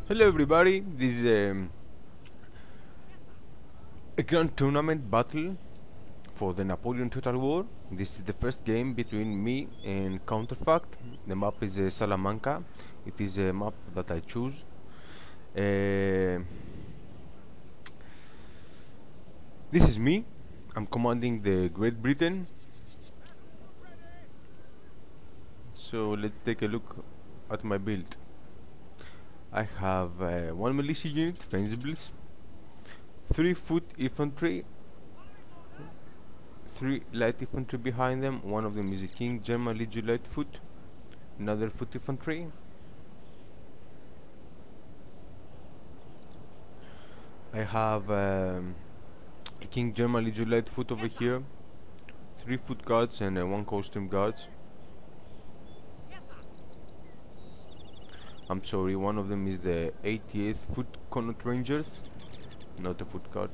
Hello everybody, this is a grand tournament battle for the Napoleon Total War. This is the first game between me and Counterfact. The map is Salamanca. It is a map that I choose. This is me. I'm commanding the Great Britain. So let's take a look at my build. I have one militia unit, Fencibles, 3 foot infantry, 3 light infantry behind them. One of them is a King German Legion light foot, another foot infantry. I have a King German Legion light foot over here, 3 foot guards and 1 costume guards. I'm sorry, one of them is the 88th Foot Connaught Rangers, not a foot guard.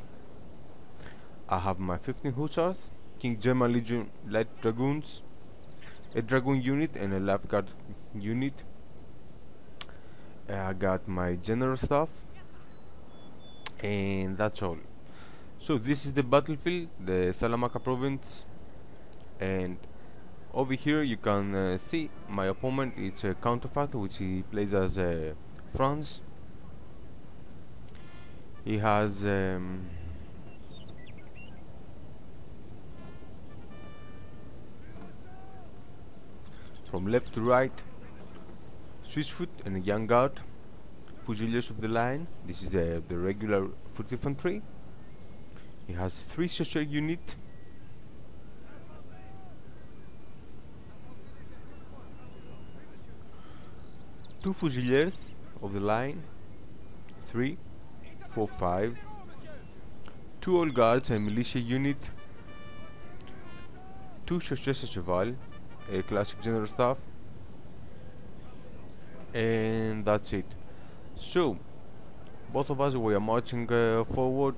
I have my 15 Hussars, King German Legion Light Dragoons, a Dragoon unit and a Life Guard unit. I got my General Staff, and that's all. So this is the battlefield, the Salamanca province, and over here you can see my opponent. It's a Counterfact, which he plays as France. He has from left to right Swiss foot and a young guard, Fusiliers of the line. This is the regular foot infantry. He has 3 social units, 2 Fusiliers of the line, 3, 4, 5, 2 old guards and militia unit, 2 Chasseurs à cheval, a classic general staff, and that's it. So both of us, we are marching forward.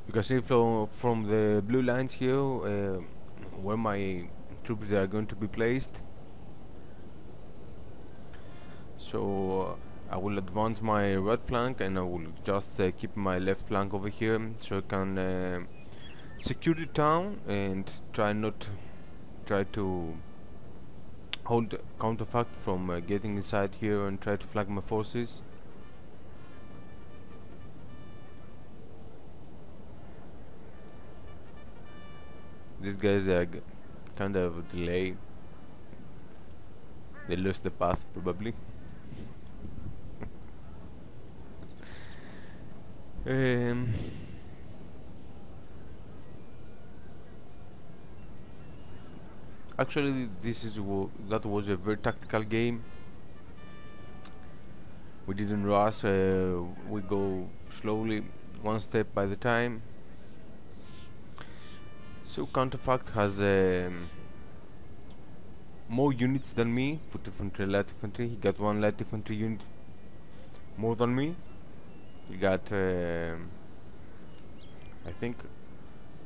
You can see from the blue lines here where my troops are going to be placed. So I will advance my right flank and I will just keep my left flank over here, so I can secure the town and try to hold Counterfact from getting inside here and try to flank my forces. These guys are kind of a delay. They lost the path probably. Actually, that was a very tactical game. We didn't rush. We go slowly, one step by the time. So Counterfact has more units than me. Foot infantry, light infantry. He got 1 light infantry unit more than me. He got I think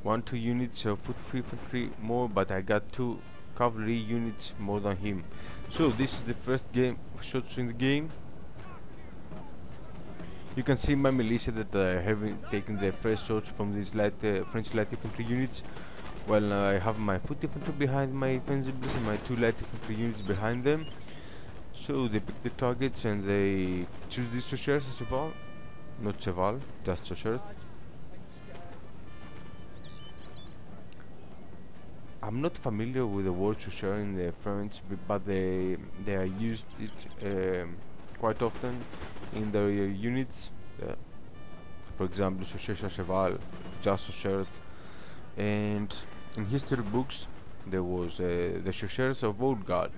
1-2 units of foot infantry more, but I got 2 cavalry units more than him. So this is the first game shots in the game. You can see my militia that I have taken the first shots from these French light infantry units, while I have my foot infantry behind my Fencibles and my 2 light infantry units behind them. So they pick the targets and they choose these Chasseurs as cheval, not cheval, just Chasseurs. I'm not familiar with the word Chasseur in the French, but they are used it quite often in their units. For example, Chasseurs à cheval, just Chasseurs, and in history books there was the Chasseurs of Old Guard.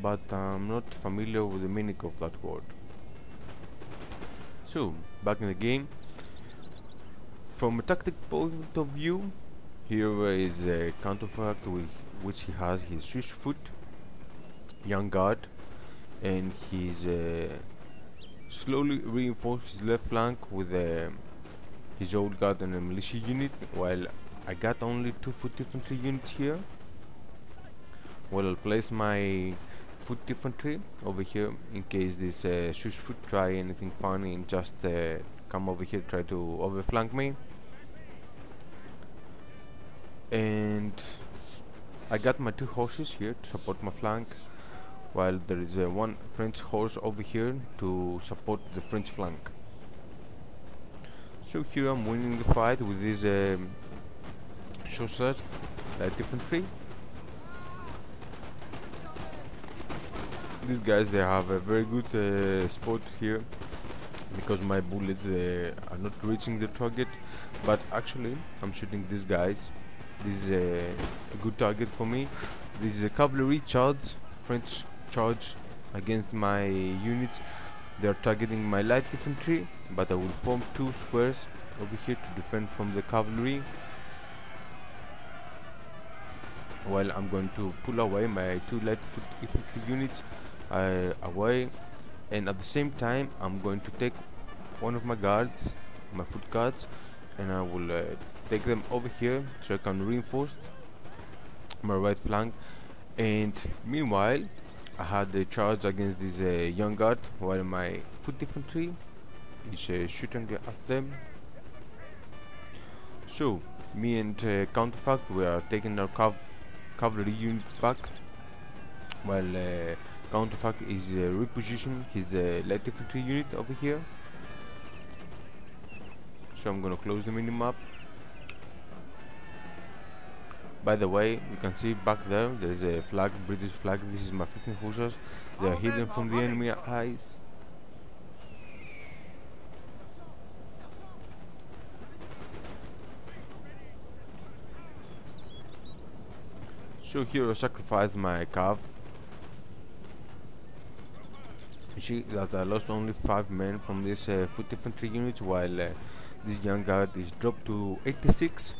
But I'm not familiar with the meaning of that word. So back in the game. From a tactic point of view, here is a Counterfact with which he has his Swiss foot, young guard, and he's slowly reinforced his left flank with his old guard and a militia unit, while I got only 2 foot infantry units here. Well, I'll place my foot infantry over here in case this Swiss foot try anything funny and just come over here, try to overflank me. And I got my 2 horses here to support my flank, while there is one French horse over here to support the French flank. So here I'm winning the fight with these chasseurs, light infantry. These guys, they have a very good spot here because my bullets are not reaching the target, but actually I'm shooting these guys. This is a good target for me. This is a cavalry charge, French charge against my units. They are targeting my light infantry, but I will form 2 squares over here to defend from the cavalry, while I'm going to pull away my 2 light infantry units away, and at the same time I'm going to take one of my guards, my foot guards, and I will take them over here so I can reinforce my right flank. And meanwhile I had a charge against this young guard, while my foot infantry is shooting at them. So me and Counterfact, we are taking our cavalry units back, while Counterfact is repositioning his light infantry unit over here. So I'm gonna close the minimap. By the way, you can see back there, there's a flag, British flag. This is my 15 hussars. They are hidden from the enemy eyes. So here I sacrificed my cav. You see that I lost only 5 men from this foot infantry unit, while this young guard is dropped to 86.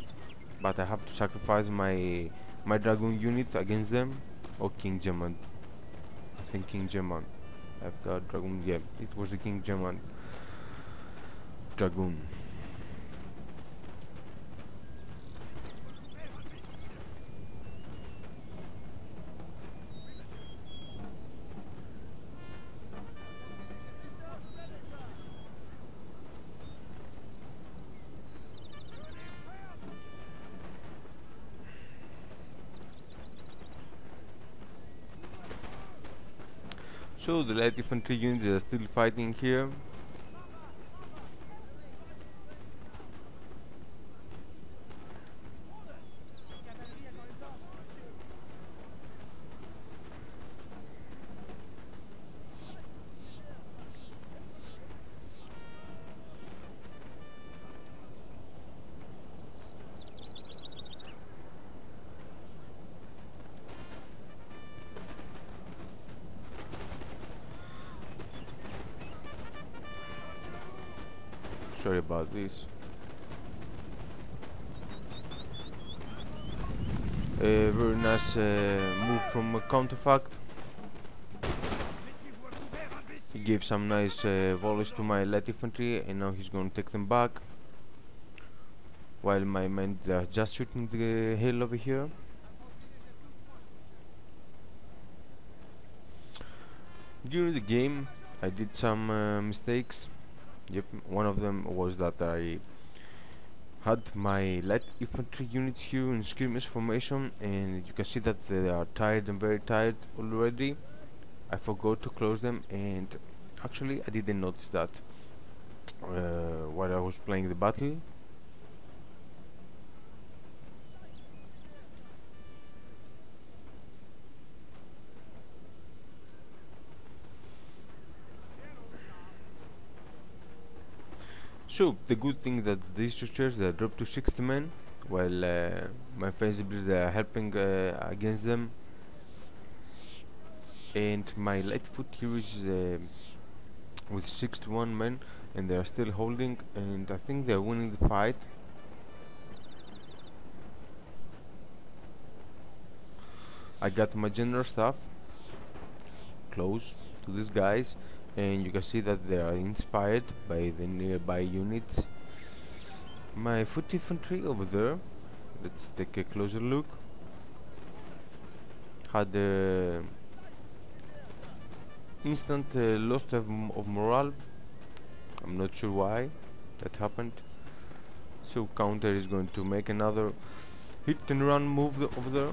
But I have to sacrifice my dragoon unit against them. Or King German. I think King German. I've got dragoon. Yeah, it was the King German dragoon. So the light infantry units are still fighting here. Sorry about this. Very nice move from Counterfact. He gave some nice volleys to my light infantry, and now he's going to take them back, while my men are just shooting the hill over here. During the game I did some mistakes. Yep, one of them was that I had my light infantry units here in skirmish formation, and you can see that they are tired and very tired already. I forgot to close them, and actually I didn't notice that while I was playing the battle. So the good thing that these structures, they dropped to 60 men, while my fencibles, they are helping against them, and my light foot here is with 61 men, and they are still holding, and I think they are winning the fight. I got my general staff close to these guys, and you can see that they are inspired by the nearby units. My foot infantry over there, let's take a closer look. had instant loss of morale. I'm not sure why that happened. So counter is going to make another hit and run move over there,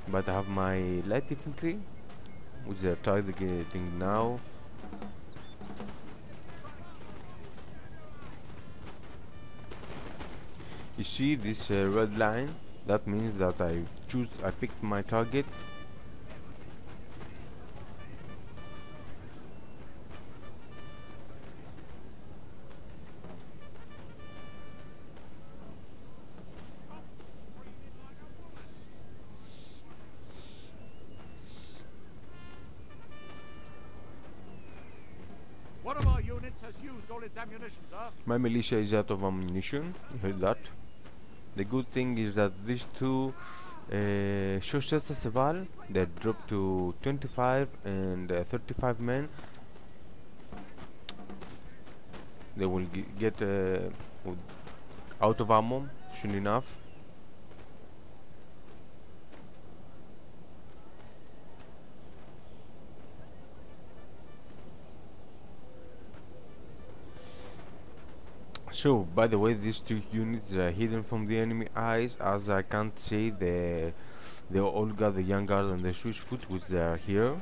but I have my light infantry, which they're targeting now. You see this red line? That means that I picked my target. One of our units has used all its ammunition, sir. My militia is out of ammunition. You heard that? The good thing is that these two Chaussées they dropped to 25 and 35 men. They will get out of ammo soon enough. So, by the way, these two units are hidden from the enemy eyes, as I can't see the old guard, the young guard, and the Swiss foot, which they are here.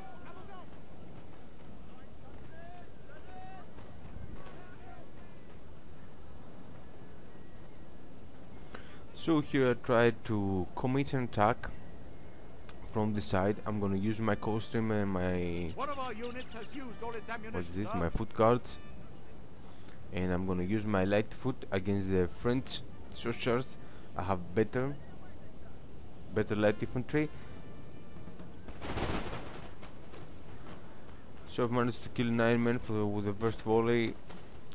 So here I tried to commit an attack from the side. I'm gonna use my costume and my One of our units has used all its ammunition. what's this? Sir. My foot guards. And I'm gonna use my light foot against the French soldiers. I have better light infantry. So I've managed to kill 9 men with the first volley,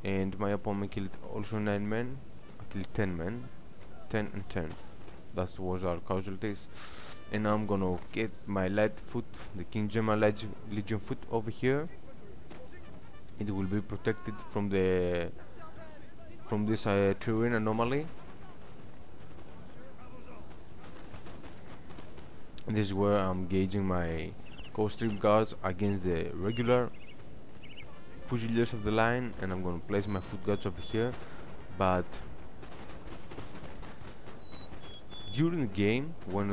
and my opponent killed also 9 men. I killed 10 men, 10 and 10. That was our casualties. And now I'm gonna get my light foot, the King German Legion foot, over here. It will be protected from this terrain anomaly. And this is where I'm gauging my coast-strip guards against the regular fusiliers of the line, and I'm going to place my foot guards over here. But during the game, when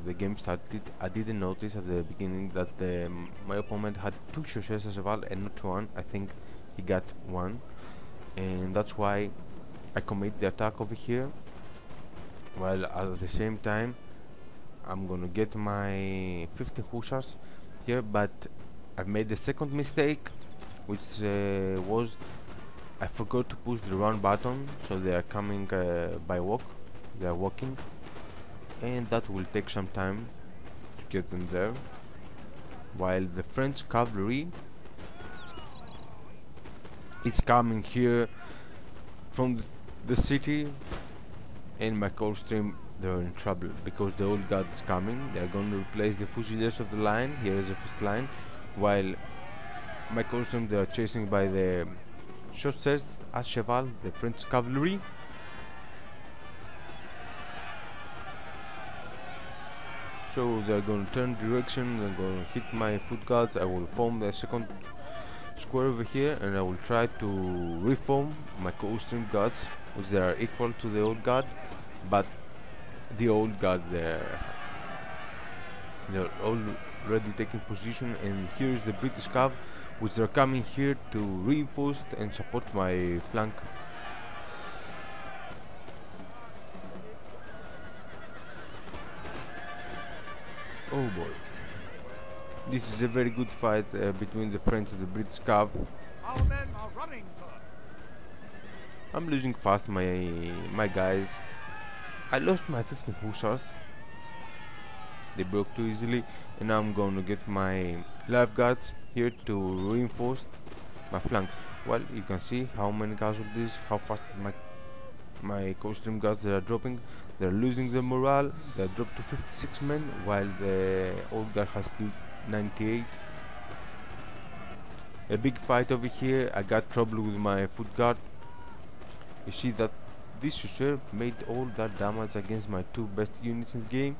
the game started, I didn't notice at the beginning that my opponent had 2 Chaussées and not 1. I think he got 1, and that's why I commit the attack over here, while at the same time I'm gonna get my 50 hussars here. But I've made the second mistake, which was I forgot to push the run button, so they are coming by walk. They are walking, and that will take some time to get them there, while the French cavalry is coming here from the city, and my Coldstream, they're in trouble because the old guard is coming. They are going to replace the fusiliers of the line. Here is the first line, while my Coldstream, they are chasing by the Chaussées à cheval, the French cavalry. So they're going to turn direction, they're going to hit my foot guards. I will form the second square over here, and I will try to reform my coaststream guards, which they are equal to the old guard. But the old guard, they're already taking position, and here is the British cav, which are coming here to reinforce and support my flank. Oh boy, this is a very good fight between the French and the British cav. Our men are running, sir. I'm losing fast my guys. I lost my 15 hussars. They broke too easily, and now I'm going to get my lifeguards here to reinforce my flank. Well, you can see how many casualties, how fast my coaststream guards, they are dropping. They're losing the morale. They dropped to 56 men, while the old guard has still 98. A big fight over here. I got trouble with my foot guard. You see that this Chaussée made all that damage against my two best units in the game.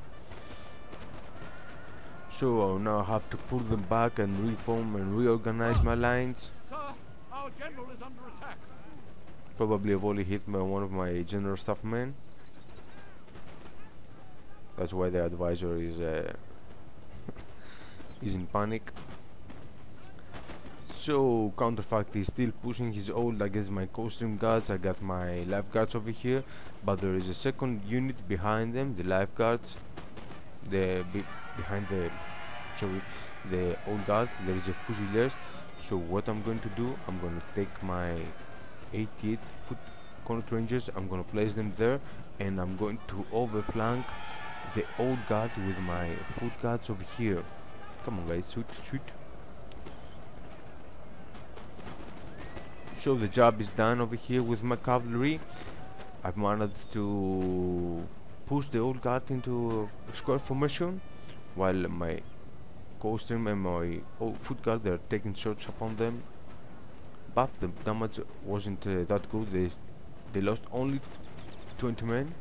So now I have to pull them back and reform and reorganize my lines. Sir, our general is under attack. Probably I've only hit one of my general staff men. That's why the advisor is is in panic. So Counterfact is still pushing his ult against my coastream guards. I got my lifeguards over here, but there is a second unit behind them, the lifeguards. Behind the the old guard there is a fusiliers. So what I'm going to do, I'm going to take my 88th foot Connaught Rangers, I'm going to place them there, and I'm going to overflank the old guard with my foot guards over here. Come on guys, shoot. So the job is done over here with my cavalry. I've managed to push the old guard into a square formation, while my coastream and my foot guard, they're taking shots upon them. But the damage wasn't that good. They lost only 20 men.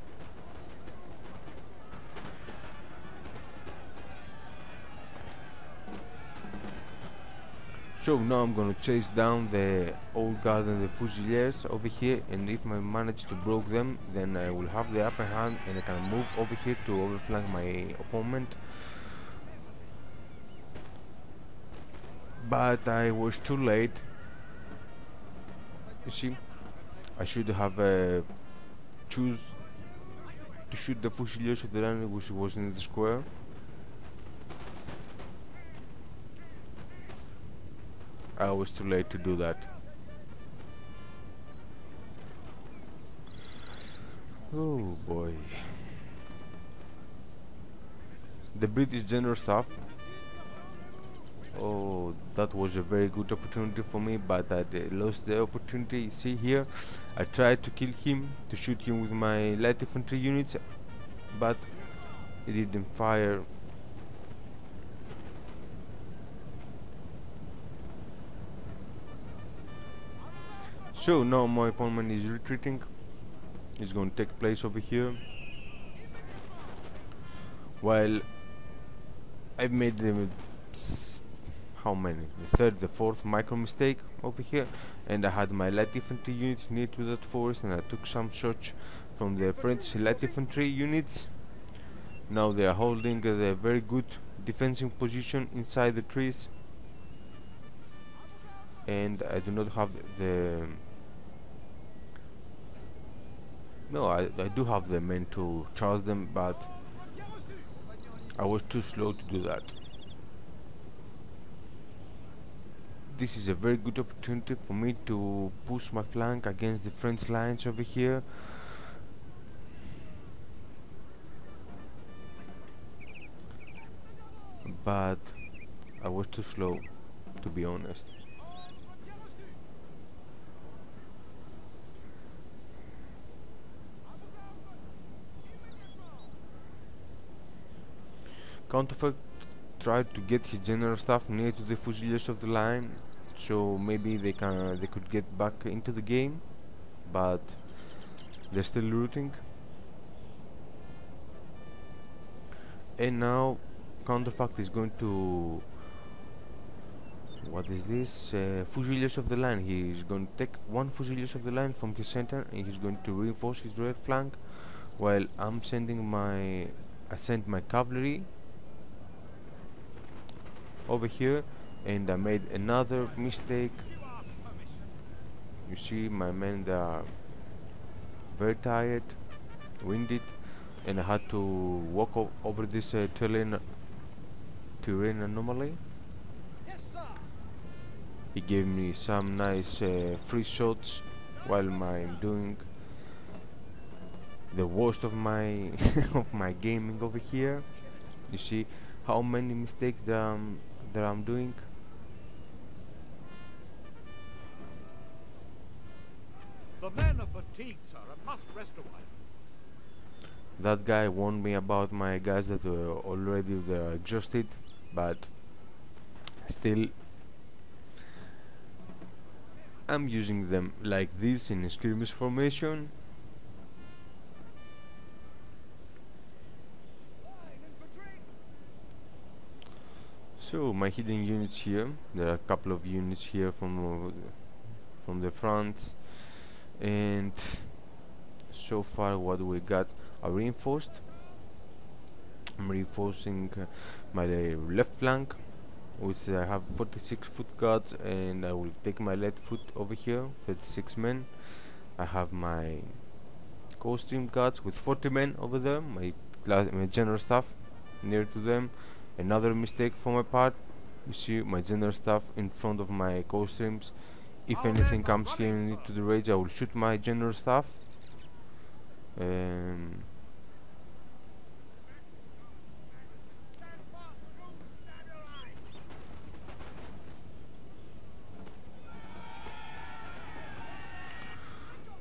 So now I'm gonna chase down the old guard and the fusiliers over here, and if I manage to break them, then I will have the upper hand and I can move over here to overflank my opponent. But I was too late. You see, I should have choose to shoot the fusiliers of the enemy, which was in the square. I was too late to do that. Oh boy. The British General Staff. Oh, that was a very good opportunity for me, but I lost the opportunity. See here, I tried to kill him, to shoot him with my light infantry units, but it didn't fire. So now my opponent is retreating. It's going to take place over here, while I've made the how many? The third, the fourth micro mistake over here, and I had my light infantry units near to that forest, and I took some shots from the French light infantry units. Now they are holding a very good defensive position inside the trees, and I do not have the no, I do have the men to charge them, but I was too slow to do that. This is a very good opportunity for me to push my flank against the French lines over here. But I was too slow, to be honest. Counterfact tried to get his general staff near to the fusiliers of the line, so maybe they could get back into the game, but they're still looting. And now Counterfact is going to, what is this? Fusiliers of the line. He is going to take one fusiliers of the line from his center, and he's going to reinforce his right flank, while I'm sending my cavalry over here, and I made another mistake. You see, my men, they are very tired, winded, and I had to walk over this terrain anomaly. He gave me some nice free shots while I'm doing the worst of my of my gaming over here. You see how many mistakes that I'm doing. The men are fatigued, sir, and must rest a while. That guy warned me about my guys that were already exhausted, but still I'm using them like this in a skirmish formation. So my hidden units here, there are a couple of units here from the front, and so far what we got are reinforced. I'm reinforcing my left flank, which I have 46 foot guards, and I will take my left foot over here, 36 men. I have my Coldstream guards with 40 men over there, my general staff near to them. Another mistake for my part, you see my general staff in front of my Coldstreams. If anything comes here into the rage, I will shoot my general staff.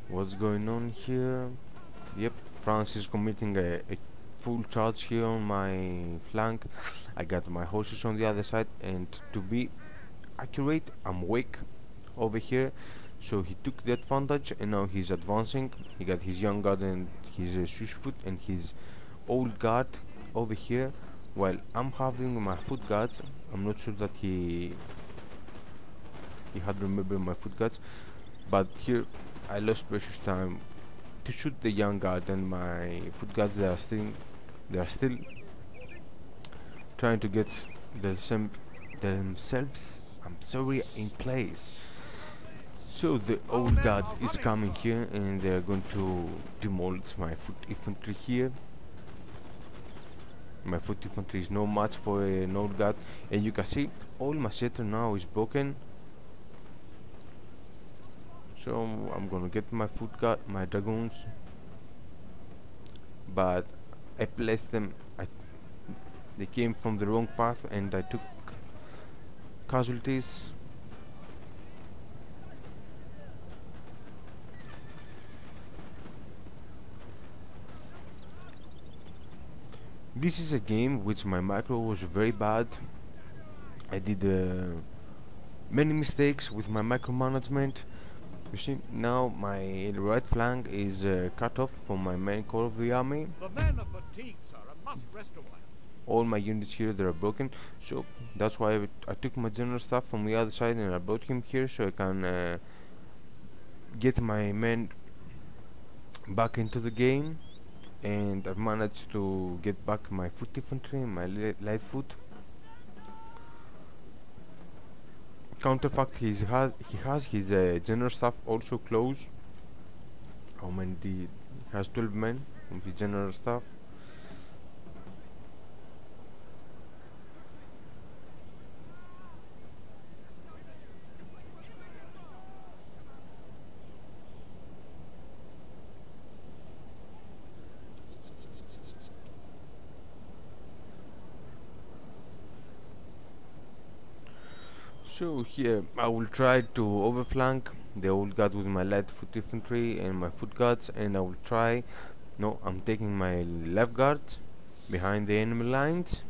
What's going on here? Yep, France is committing a full charge here on my flank. I got my horses on the other side, and to be accurate, I'm weak over here, so he took the advantage and now he's advancing. He got his young guard and his Swiss foot and his old guard over here, while I'm having my foot guards. I'm not sure that he had remembered my foot guards, but here I lost precious time to shoot the young guard, and my foot guards, they are still trying to get themselves in place. So the old guard is coming here, and they are going to demolish my foot infantry here. My foot infantry is no match for an old guard, and you can see all my center now is broken. So I'm gonna get my foot guard, my dragoons, but I placed them. They came from the wrong path, and I took casualties. This is a game which my macro was very bad. I did many mistakes with my micromanagement. You see, now my right flank is cut off from my main core of the army. The men are fatigued, sir, and must rest a while. All my units here, they are broken, so that's why I took my general staff from the other side and I brought him here so I can get my men back into the game, and I've managed to get back my foot infantry and my light foot. Counterfact, he has his general staff also close. How many he has 12 men from his general staff. So here I will try to overflank the old guard with my light foot infantry and my foot guards, and I will try. No, I'm taking my left guard behind the enemy lines.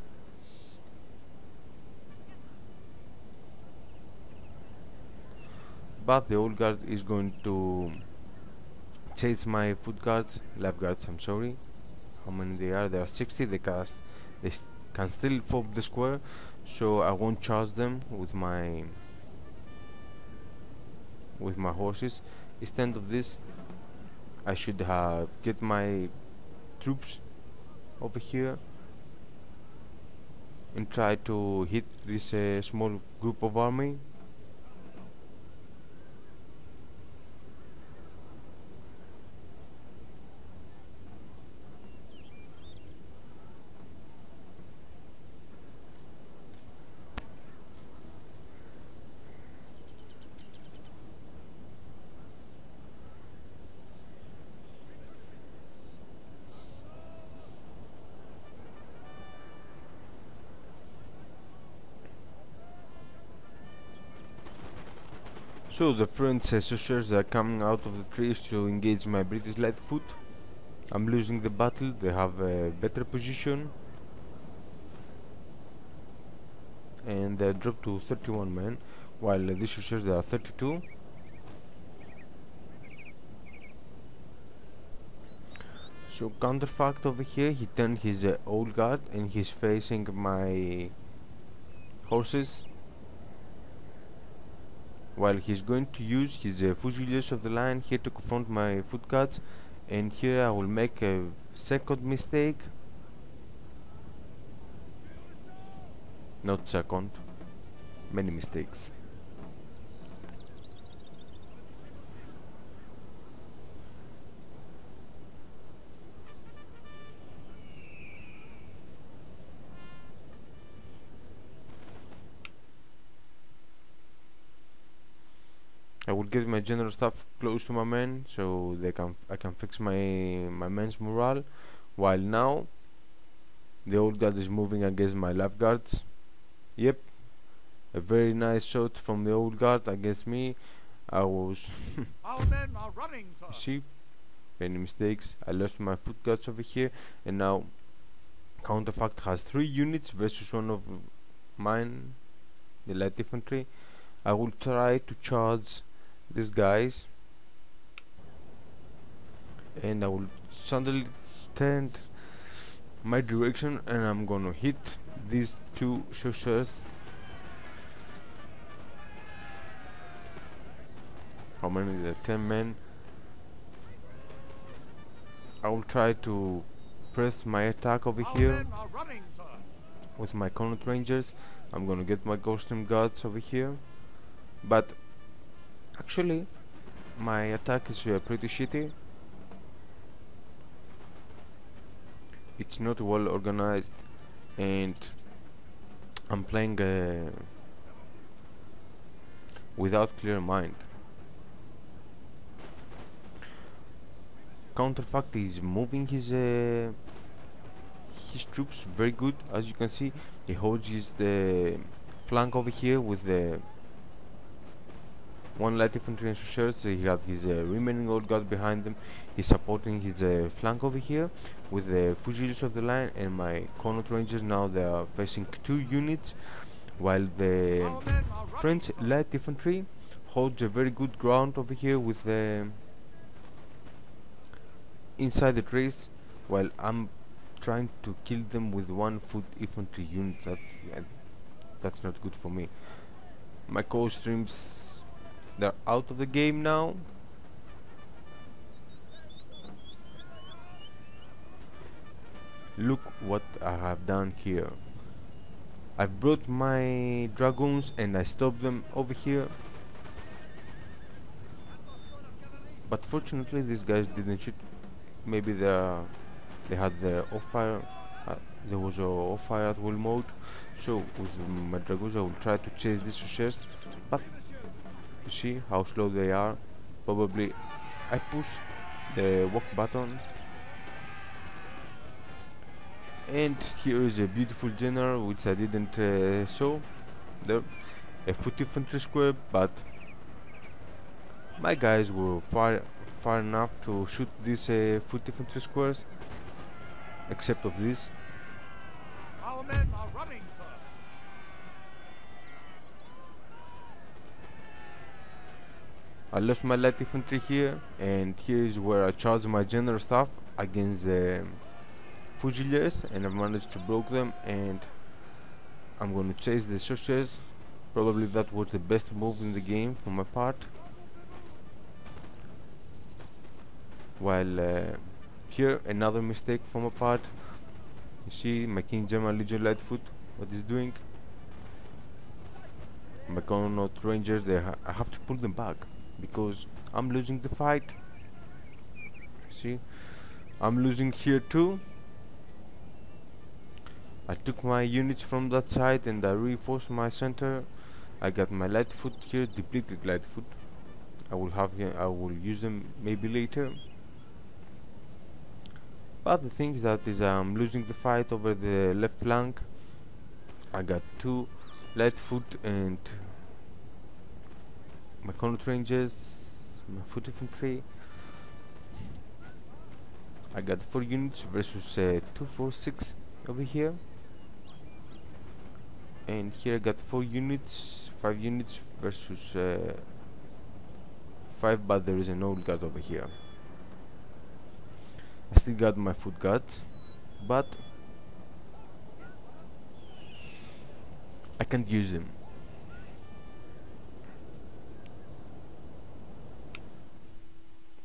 But the old guard is going to chase my foot guards, left guards, I'm sorry. How many they are? There are 60. They can still fob the square, so I won't charge them with my horses. Instead of this, I should have get my troops over here and try to hit this small group of army. So the French soldiers are coming out of the trees to engage my British light foot. I'm losing the battle. They have a better position, and they dropped to 31 men, while these soldiers, there are 32. So Counterfact over here, he turned his old guard and he's facing my horses, while he's going to use his fusiliers of the line here to confront my foot guards. And here I will make a second mistake, not second, many mistakes. I will get my general staff close to my men so I can fix my men's morale, while now the old guard is moving against my lifeguards. Yep, a very nice shot from the old guard against me. I was Our men are running, sir. see, many mistakes. I lost my foot guards over here, and now Counterfact has 3 units versus 1 of mine, the light infantry. I will try to charge these guys, and I will suddenly turn my direction, and I'm gonna hit these 2 shushers. How many? There 10 men. I will try to press my attack over Our here men are running, sir. with my Connaught Rangers. I'm gonna get my Ghost Team guards over here, but actually my attack is pretty shitty. It's not well organized, and I'm playing without clear mind. Counterfact is moving his troops very good. As you can see, he holds the flank over here with the 1 light infantry and shushers. He got his remaining old guard behind them. He's supporting his flank over here with the fusiliers of the line, and my Connaught Rangers now they are facing 2 units, while the Our men are running, French sir. light infantry holds a very good ground over here with the inside the trees, while I'm trying to kill them with 1 foot infantry unit. That's not good for me. My co-streams, they're out of the game now. Look what I have done here. I've brought my dragoons and I stopped them over here, but fortunately these guys didn't shoot. Maybe they had the off fire. There was a off fire at will mode. So with my dragoons I will try to chase these shushers, but you see how slow they are. Probably I pushed the walk button, and here is a beautiful general which I didn't show there, a foot infantry square, but my guys were far enough to shoot these foot infantry squares, except of this. Our men are running, sir. I lost my light infantry here, and here is where I charged my general staff against the fusiliers, and I managed to broke them, and I'm gonna chase the shushers. Probably that was the best move in the game for my part. While here another mistake from my part. You see my King German Legion Lightfoot what is doing. My Connaught Rangers, I have to pull them back because I'm losing the fight. See, I'm losing here too. I took my units from that side and I reinforced my center. I got my Lightfoot here, depleted Lightfoot. I will use them maybe later. But the thing is that I'm losing the fight over the left flank. I got 2 Lightfoot and my Connaught Rangers, my foot infantry. I got 4 units versus 2, 4, 6 over here. And here I got 4 units, 5 units versus 5, but there is an old guard over here. I still got my foot guards, but I can't use them.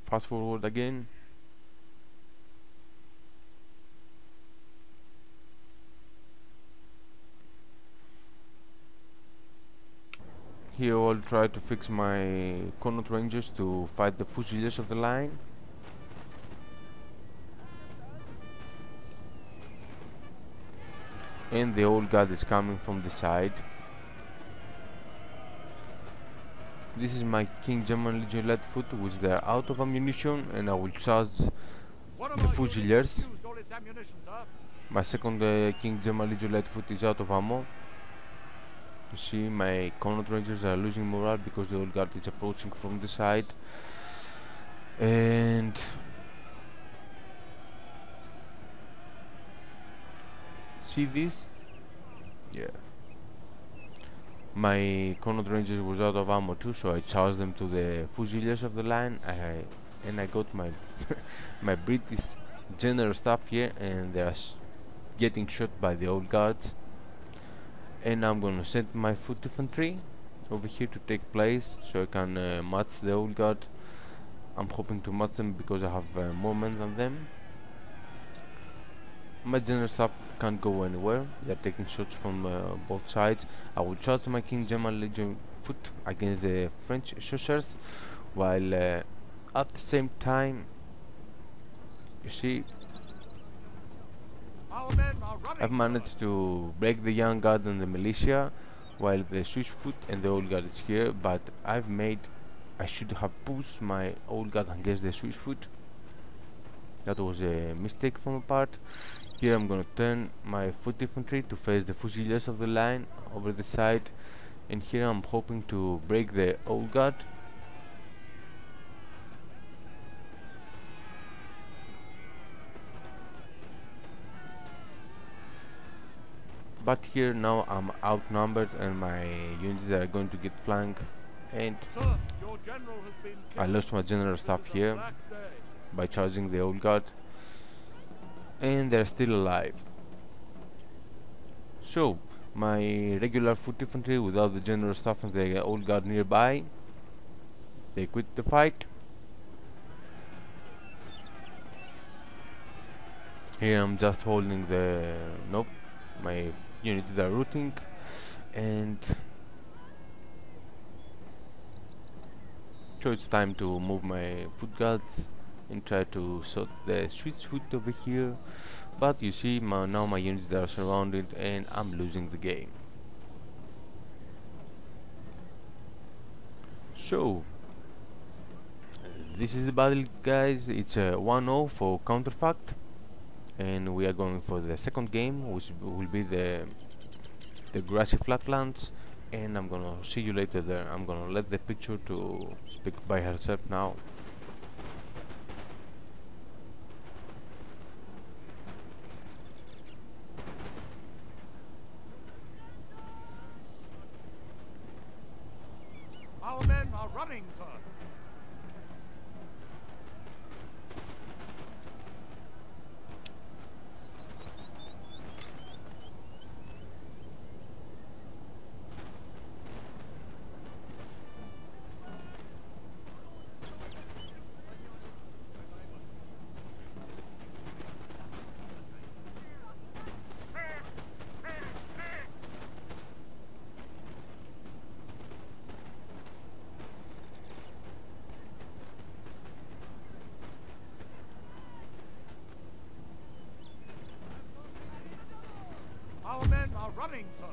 Fast forward again. Here I'll try to fix my Connaught Rangers to fight the Fusiliers of the line. And the old guard is coming from the side. This is my King German Legion Lightfoot, which they are out of ammunition, and I will charge the Fusiliers. My second King German Legion Lightfoot is out of ammo. You see, my Connaught Rangers are losing morale because the old guard is approaching from the side. And see this? Yeah. My Connaught Rangers was out of ammo too, so I charged them to the Fusiliers of the line. And I got my my British general staff here, and they are getting shot by the old guards. And I'm gonna send my foot infantry over here to take place, so I can match the old guard. I'm hoping to match them because I have more men than them. My general staff can't go anywhere. They're taking shots from both sides. I will charge my King German Legion foot against the French Chasseurs, while at the same time, you see, I've managed to break the young guard and the militia, while the Swiss foot and the old guard is here. But I should have pushed my old guard against the Swiss foot. That was a mistake from my part. Here I'm gonna turn my foot infantry to face the Fusiliers of the line over the side, and here I'm hoping to break the old guard. But here now I'm outnumbered and my units are going to get flanked, and Sir, your general has been I lost my general staff This is a here black day. by charging the old guard, and they're still alive. So my regular foot infantry without the general staff and the old guard nearby, they quit the fight. Here I'm just holding the my units are routing, and so it's time to move my foot guards and try to sort the Swiss foot over here. But you see, now my units are surrounded and I'm losing the game. So this is the battle, guys. It's a 1-0 for Counterfact, and we are going for the second game, which will be the grassy flatlands, and I'm gonna see you later there. I'm gonna let the picture to speak by herself now. Our men are running, sir. Our men are running, sir.